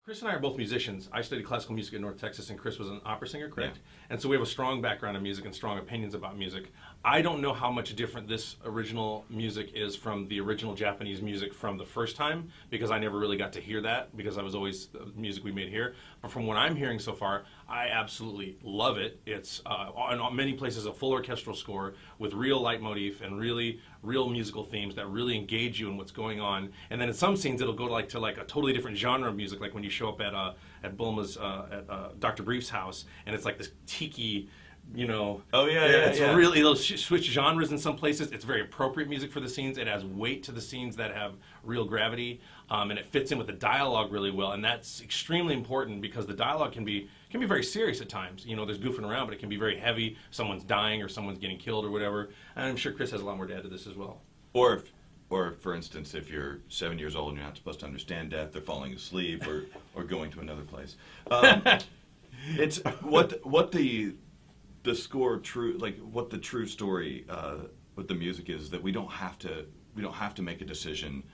Chris and I are both musicians. I studied classical music in North Texas, and Chris was an opera singer, correct? Yeah. And so we have a strong background in music and strong opinions about music. I don't know how much different this original music is from the original Japanese music from the first time, because I never really got to hear that, because I was always the music we made here. But from what I'm hearing so far, I absolutely love it. It's in many places a full orchestral score with real leitmotif and really real musical themes that really engage you in what's going on. And then in some scenes it'll go to like a totally different genre of music, like when you show up at Bulma's at Dr. Brief's house, and it's like this tiki, you know. Oh yeah, it's really, it'll switch genres in some places. It's very appropriate music for the scenes. It has weight to the scenes that have real gravity, and it fits in with the dialogue really well. And that's extremely important, because the dialogue can be very serious at times. You know, there's goofing around, but it can be very heavy. Someone's dying or someone's getting killed or whatever. And I'm sure Chris has a lot more to add to this as well. Or for instance, if you're 7 years old and you're not supposed to understand death, or falling asleep, or going to another place. It's what the score what the true story with the music is, that we don't have to make a decision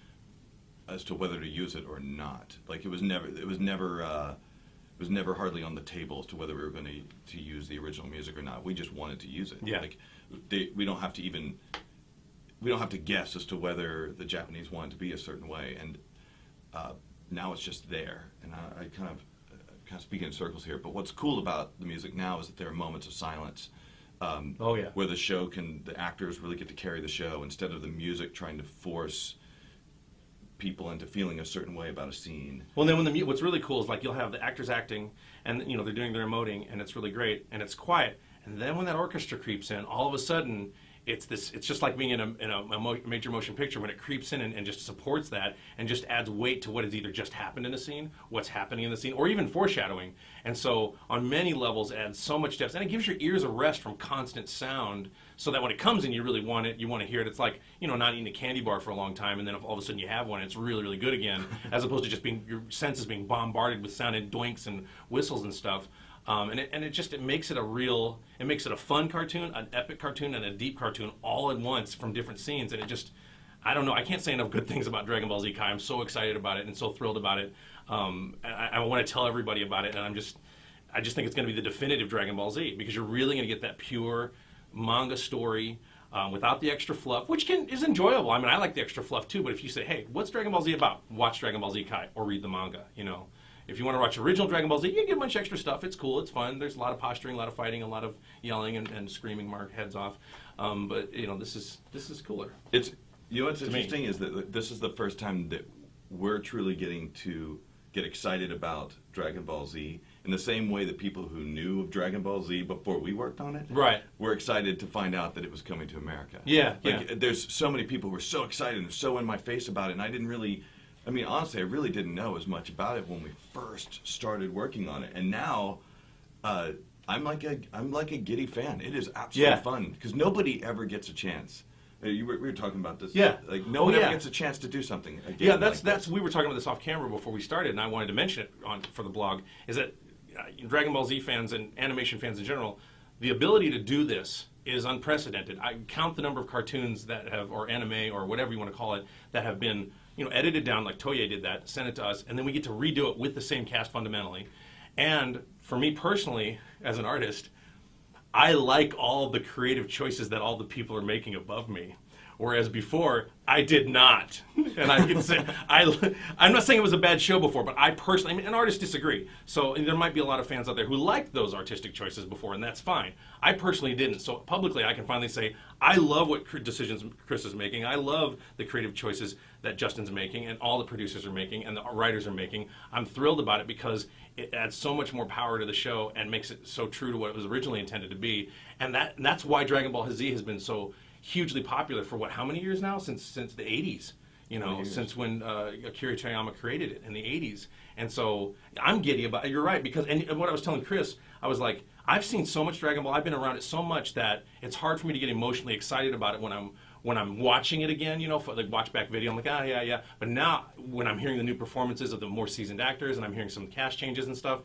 as to whether to use it or not. Like it was never hardly on the table as to whether we were going to use the original music or not. We just wanted to use it. Yeah. Like we don't have to guess as to whether the Japanese wanted to be a certain way, and now it's just there. And I kind of speaking in circles here, but what's cool about the music now is that there are moments of silence. Where the actors really get to carry the show, instead of the music trying to force people into feeling a certain way about a scene. Well, then what's really cool is, like, you'll have the actors acting, and you know they're doing their emoting, and it's really great, and it's quiet. And then when that orchestra creeps in, all of a sudden it's just like being in a major motion picture, when it creeps in and just supports that and just adds weight to what has either just happened in the scene, what's happening in the scene, or even foreshadowing. And so on many levels it adds so much depth, and it gives your ears a rest from constant sound, so that when it comes in you really want it, you want to hear it. It's like, you know, not eating a candy bar for a long time, and then if all of a sudden you have one, it's really, really good again, as opposed to just your senses being bombarded with sound and doinks and whistles and stuff. It makes it a fun cartoon, an epic cartoon, and a deep cartoon all at once from different scenes. And I don't know, I can't say enough good things about Dragon Ball Z Kai. I'm so excited about it and so thrilled about it. I want to tell everybody about it, and I just think it's going to be the definitive Dragon Ball Z, because you're really going to get that pure manga story without the extra fluff, which is enjoyable. I mean, I like the extra fluff too, but if you say, hey, what's Dragon Ball Z about? Watch Dragon Ball Z Kai or read the manga, you know. If you want to watch original Dragon Ball Z, you can get a bunch of extra stuff. It's cool. It's fun. There's a lot of posturing, a lot of fighting, a lot of yelling and screaming Mark heads off. But you know, this is cooler. What's interesting is that this is the first time that we're truly getting to get excited about Dragon Ball Z in the same way that people who knew of Dragon Ball Z before we worked on it, right, were excited to find out that it was coming to America. Yeah. There's so many people who were so excited and so in my face about it, and I didn't really. I mean, honestly, I really didn't know as much about it when we first started working on it, and now I'm like a giddy fan. It is absolutely fun, because nobody ever gets a chance. We were talking about this. Yeah, like no one ever gets a chance to do something. That's we were talking about this off camera before we started, and I wanted to mention it for the blog. Is that Dragon Ball Z fans and animation fans in general, the ability to do this is unprecedented. I count the number of cartoons that have, or anime, or whatever you want to call it, that have been, you know, edited down, like Toei did that, sent it to us, and then we get to redo it with the same cast fundamentally. And for me personally, as an artist, I like all the creative choices that all the people are making above me. Whereas before, I did not. And I can say, I'm not saying it was a bad show before, but I personally, I mean, and artists disagree. So there might be a lot of fans out there who liked those artistic choices before, and that's fine. I personally didn't. So publicly, I can finally say, I love what decisions Chris is making. I love the creative choices that Justin's making, and all the producers are making, and the writers are making. I'm thrilled about it, because it adds so much more power to the show and makes it so true to what it was originally intended to be. And that's why Dragon Ball Z has been so hugely popular for how many years now? Since the 80s, you know, since when Akira Toriyama created it in the 80s. And so I'm giddy about it. You're right, because and what I was telling Chris, I was like, I've seen so much Dragon Ball, I've been around it so much that it's hard for me to get emotionally excited about it when I'm watching it again, you know, for like watch back video. I'm like, yeah. But now when I'm hearing the new performances of the more seasoned actors, and I'm hearing some cast changes and stuff,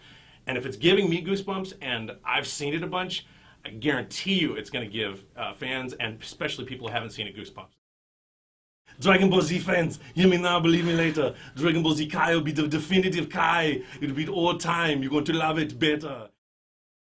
and if it's giving me goosebumps and I've seen it a bunch, I guarantee you it's going to give fans, and especially people who haven't seen it, goosebumps. Dragon Ball Z fans, hear me now, believe me later. Dragon Ball Z Kai will be the definitive Kai. It'll be all time. You're going to love it better.